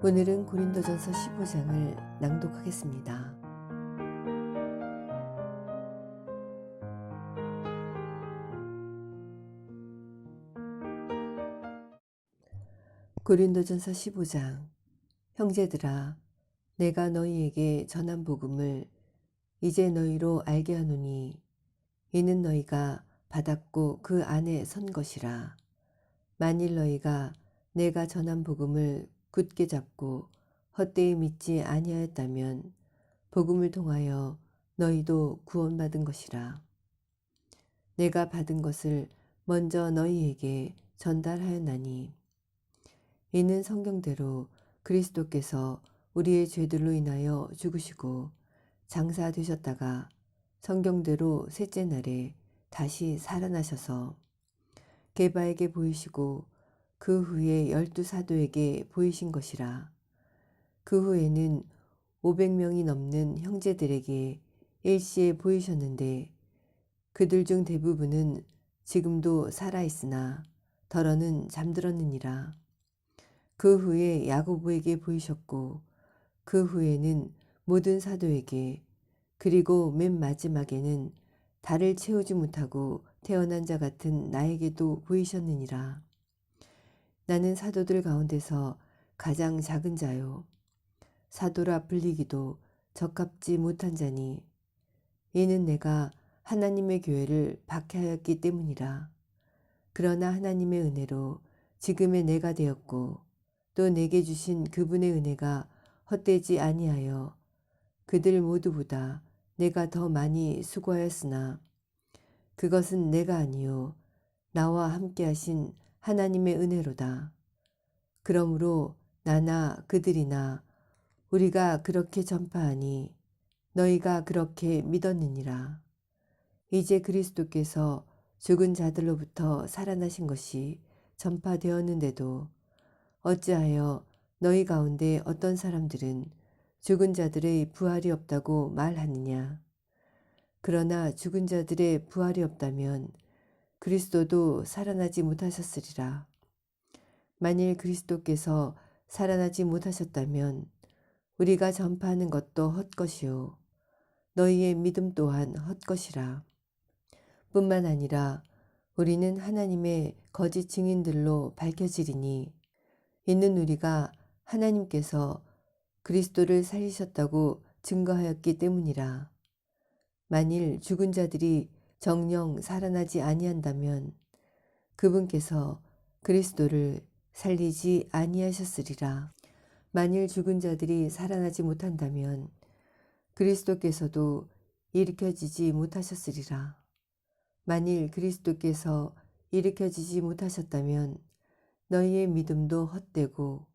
오늘은 고린도전서 15장을 낭독하겠습니다. 고린도전서 15장. 형제들아, 내가 너희에게 전한 복음을 이제 너희로 알게 하노니 이는 너희가 받았고 그 안에 선 것이라. 만일 너희가 내가 전한 복음을 굳게 잡고 헛되이 믿지 아니하였다면 복음을 통하여 너희도 구원받은 것이라. 내가 받은 것을 먼저 너희에게 전달하였나니 이는 성경대로 그리스도께서 우리의 죄들로 인하여 죽으시고 장사되셨다가 성경대로 셋째 날에 다시 살아나셔서 게바에게 보이시고 그 후에 12사도에게 보이신 것이라. 그 후에는 500명이 넘는 형제들에게 일시에 보이셨는데 그들 중 대부분은 지금도 살아있으나 더러는 잠들었느니라. 그 후에 야고보에게 보이셨고 그 후에는 모든 사도에게 그리고 맨 마지막에는 달을 채우지 못하고 태어난 자 같은 나에게도 보이셨느니라. 나는 사도들 가운데서 가장 작은 자요 사도라 불리기도 적합지 못한 자니 이는 내가 하나님의 교회를 박해하였기 때문이라. 그러나 하나님의 은혜로 지금의 내가 되었고 또 내게 주신 그분의 은혜가 헛되지 아니하여 그들 모두보다 내가 더 많이 수고하였으나 그것은 내가 아니요 나와 함께 하신 하나님의 은혜로다. 그러므로 나나 그들이나 우리가 그렇게 전파하니 너희가 그렇게 믿었느니라. 이제 그리스도께서 죽은 자들로부터 살아나신 것이 전파되었는데도 어찌하여 너희 가운데 어떤 사람들은 죽은 자들의 부활이 없다고 말하느냐. 그러나 죽은 자들의 부활이 없다면 그리스도도 살아나지 못하셨으리라. 만일 그리스도께서 살아나지 못하셨다면 우리가 전파하는 것도 헛것이요 너희의 믿음 또한 헛것이라. 뿐만 아니라 우리는 하나님의 거짓 증인들로 밝혀지리니 이는 우리가 하나님께서 그리스도를 살리셨다고 증거하였기 때문이라. 만일 죽은 자들이 정녕 살아나지 아니한다면 그분께서 그리스도를 살리지 아니하셨으리라. 만일 죽은 자들이 살아나지 못한다면 그리스도께서도 일으켜지지 못하셨으리라. 만일 그리스도께서 일으켜지지 못하셨다면 너희의 믿음도 헛되고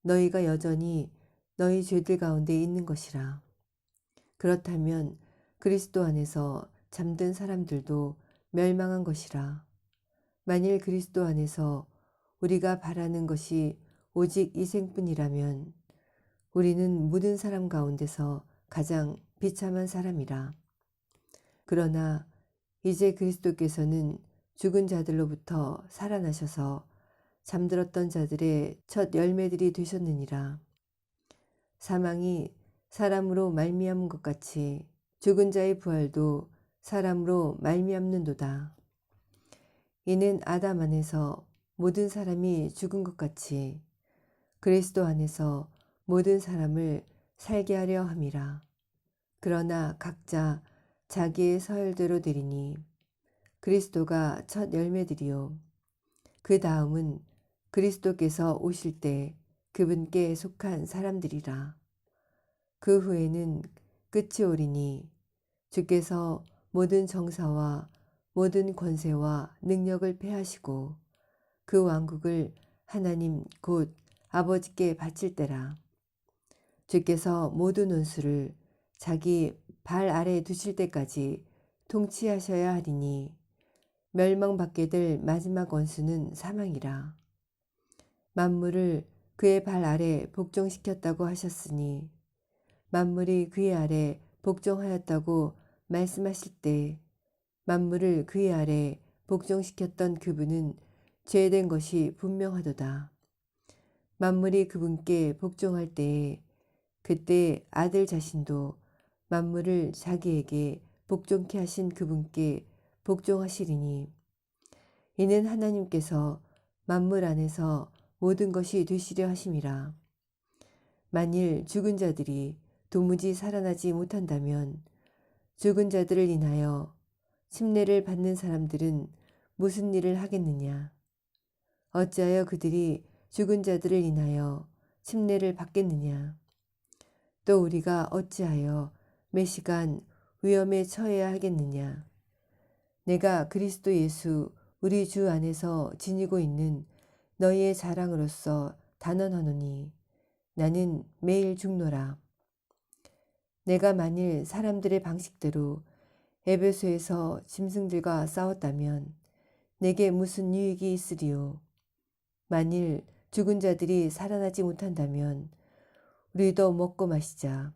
너희가 여전히 너희 죄들 가운데 있는 것이라. 그렇다면 그리스도 안에서 잠든 사람들도 멸망한 것이라. 만일 그리스도 안에서 우리가 바라는 것이 오직 이 생뿐이라면 우리는 모든 사람 가운데서 가장 비참한 사람이라. 그러나 이제 그리스도께서는 죽은 자들로부터 살아나셔서 잠들었던 자들의 첫 열매들이 되셨느니라. 사망이 사람으로 말미암은 것 같이 죽은 자의 부활도 사람으로 말미암는도다. 이는 아담 안에서 모든 사람이 죽은 것 같이 그리스도 안에서 모든 사람을 살게 하려 함이라. 그러나 각자 자기의 서열대로 되리니 그리스도가 첫 열매들이요 그 다음은 그리스도께서 오실 때 그분께 속한 사람들이라. 그 후에는 끝이 오리니 주께서 모든 정사와 모든 권세와 능력을 패하시고 그 왕국을 하나님 곧 아버지께 바칠 때라. 주께서 모든 원수를 자기 발 아래 두실 때까지 통치하셔야 하리니 멸망받게 될 마지막 원수는 사망이라. 만물을 그의 발 아래 복종시켰다고 하셨으니 만물이 그의 아래 복종하였다고 말씀하실 때 만물을 그의 아래 복종시켰던 그분은 죄된 것이 분명하도다. 만물이 그분께 복종할 때에 그때 아들 자신도 만물을 자기에게 복종케 하신 그분께 복종하시리니 이는 하나님께서 만물 안에서 모든 것이 되시려 하심이라. 만일 죽은 자들이 도무지 살아나지 못한다면 죽은 자들을 인하여 침례를 받는 사람들은 무슨 일을 하겠느냐? 어찌하여 그들이 죽은 자들을 인하여 침례를 받겠느냐? 또 우리가 어찌하여 매시간 위험에 처해야 하겠느냐? 내가 그리스도 예수 우리 주 안에서 지니고 있는 너희의 자랑으로서 단언하노니 나는 매일 죽노라. 내가 만일 사람들의 방식대로 에베소에서 짐승들과 싸웠다면 내게 무슨 유익이 있으리요? 만일 죽은 자들이 살아나지 못한다면 우리도 먹고 마시자.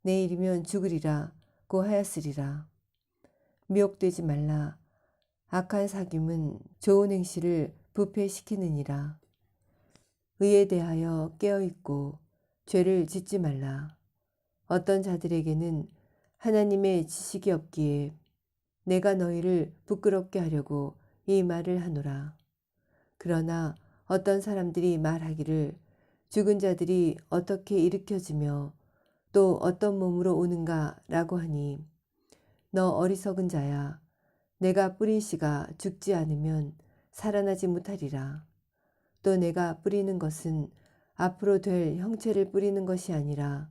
내일이면 죽으리라 고 하였으리라. 미혹되지 말라. 악한 사귐은 좋은 행실을 부패시키느니라. 의에 대하여 깨어있고 죄를 짓지 말라. 어떤 자들에게는 하나님의 지식이 없기에 내가 너희를 부끄럽게 하려고 이 말을 하노라. 그러나 어떤 사람들이 말하기를 죽은 자들이 어떻게 일으켜지며 또 어떤 몸으로 오는가 라고 하니 너 어리석은 자야. 내가 뿌린 씨가 죽지 않으면 살아나지 못하리라. 또 내가 뿌리는 것은 앞으로 될 형체를 뿌리는 것이 아니라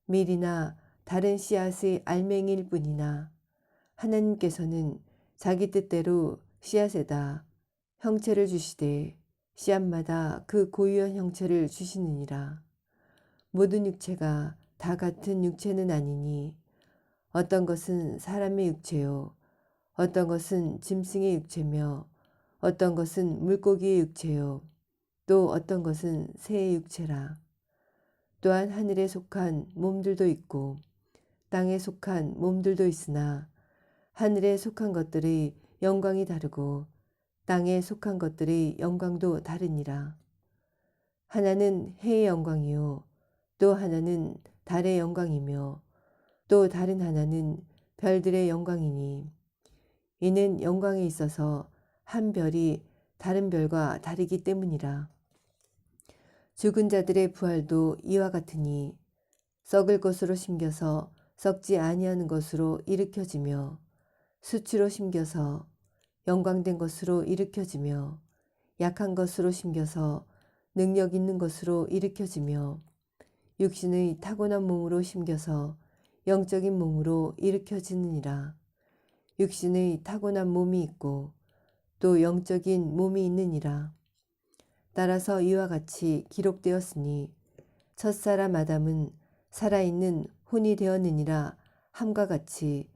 밀이나 다른 씨앗의 알맹이일 뿐이나 하나님께서는 자기 뜻대로 씨앗에다 형체를 주시되 씨앗마다 그 고유한 형체를 주시느니라. 모든 육체가 다 같은 육체는 아니니 어떤 것은 사람의 육체요 어떤 것은 짐승의 육체며 어떤 것은 물고기의 육체요 또 어떤 것은 새의 육체라. 또한 하늘에 속한 몸들도 있고 땅에 속한 몸들도 있으나 하늘에 속한 것들의 영광이 다르고 땅에 속한 것들의 영광도 다르니라. 하나는 해의 영광이요 또 하나는 달의 영광이며 또 다른 하나는 별들의 영광이니 이는 영광에 있어서 한 별이 다른 별과 다르기 때문이라. 죽은 자들의 부활도 이와 같으니 썩을 것으로 심겨서 썩지 아니하는 것으로 일으켜지며 수치로 심겨서 영광된 것으로 일으켜지며 약한 것으로 심겨서 능력 있는 것으로 일으켜지며 육신의 타고난 몸으로 심겨서 영적인 몸으로 일으켜지느니라. 육신의 타고난 몸이 있고 또 영적인 몸이 있느니라. 따라서 이와 같이 기록되었으니 첫사람 아담은 살아있는 혼이 되었느니라 함과 같이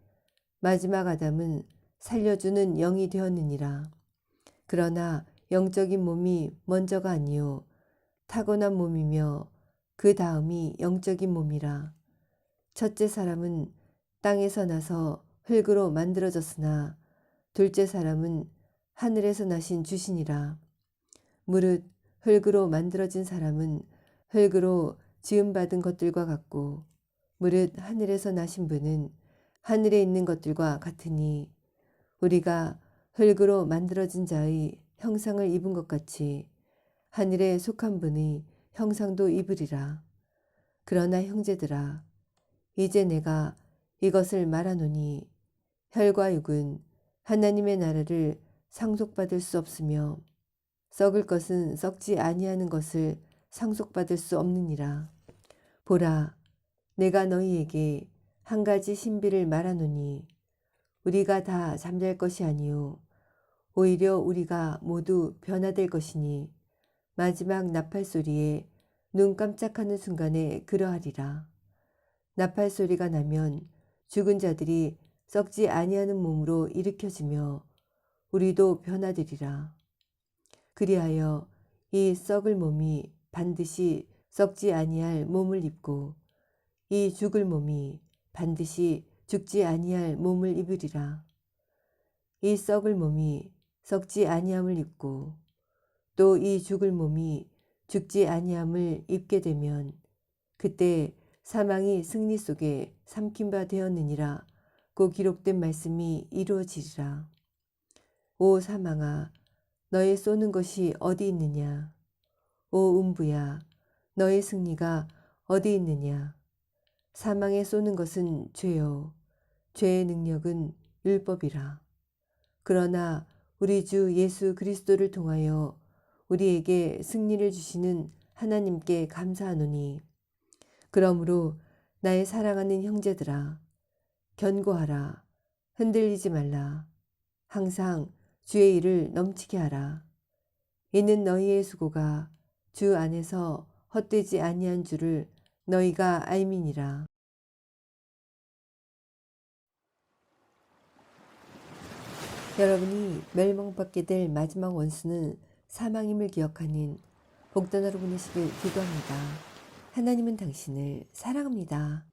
마지막 아담은 살려주는 영이 되었느니라. 그러나 영적인 몸이 먼저가 아니요 타고난 몸이며 그 다음이 영적인 몸이라. 첫째 사람은 땅에서 나서 흙으로 만들어졌으나 둘째 사람은 하늘에서 나신 주신이라. 무릇 흙으로 만들어진 사람은 흙으로 지음받은 것들과 같고 무릇 하늘에서 나신 분은 하늘에 있는 것들과 같으니 우리가 흙으로 만들어진 자의 형상을 입은 것 같이 하늘에 속한 분의 형상도 입으리라. 그러나 형제들아 이제 내가 이것을 말하노니 혈과 육은 하나님의 나라를 상속받을 수 없으며 썩을 것은 썩지 아니하는 것을 상속받을 수 없느니라. 보라, 내가 너희에게 한 가지 신비를 말하노니 우리가 다 잠잘 것이 아니요 오히려 우리가 모두 변화될 것이니 마지막 나팔 소리에 눈 깜짝하는 순간에 그러하리라. 나팔 소리가 나면 죽은 자들이 썩지 아니하는 몸으로 일으켜지며 우리도 변화되리라. 그리하여 이 썩을 몸이 반드시 썩지 아니할 몸을 입고 이 죽을 몸이 반드시 죽지 아니할 몸을 입으리라. 이 썩을 몸이 썩지 아니함을 입고 또 이 죽을 몸이 죽지 아니함을 입게 되면 그때 사망이 승리 속에 삼킨 바 되었느니라. 고 기록된 말씀이 이루어지리라. 오 사망아, 너의 쏘는 것이 어디 있느냐? 오 음부야, 너의 승리가 어디 있느냐? 사망에 쏘는 것은 죄요. 죄의 능력은 율법이라. 그러나 우리 주 예수 그리스도를 통하여 우리에게 승리를 주시는 하나님께 감사하노니, 그러므로 나의 사랑하는 형제들아, 견고하라. 흔들리지 말라. 항상 주의 일을 넘치게 하라. 이는 너희의 수고가 주 안에서 헛되지 아니한 줄을 너희가 알미니라. 여러분이 멸망받게 될 마지막 원수는 사망임을 기억하는 복된 하루 보내시길 기도합니다. 하나님은 당신을 사랑합니다.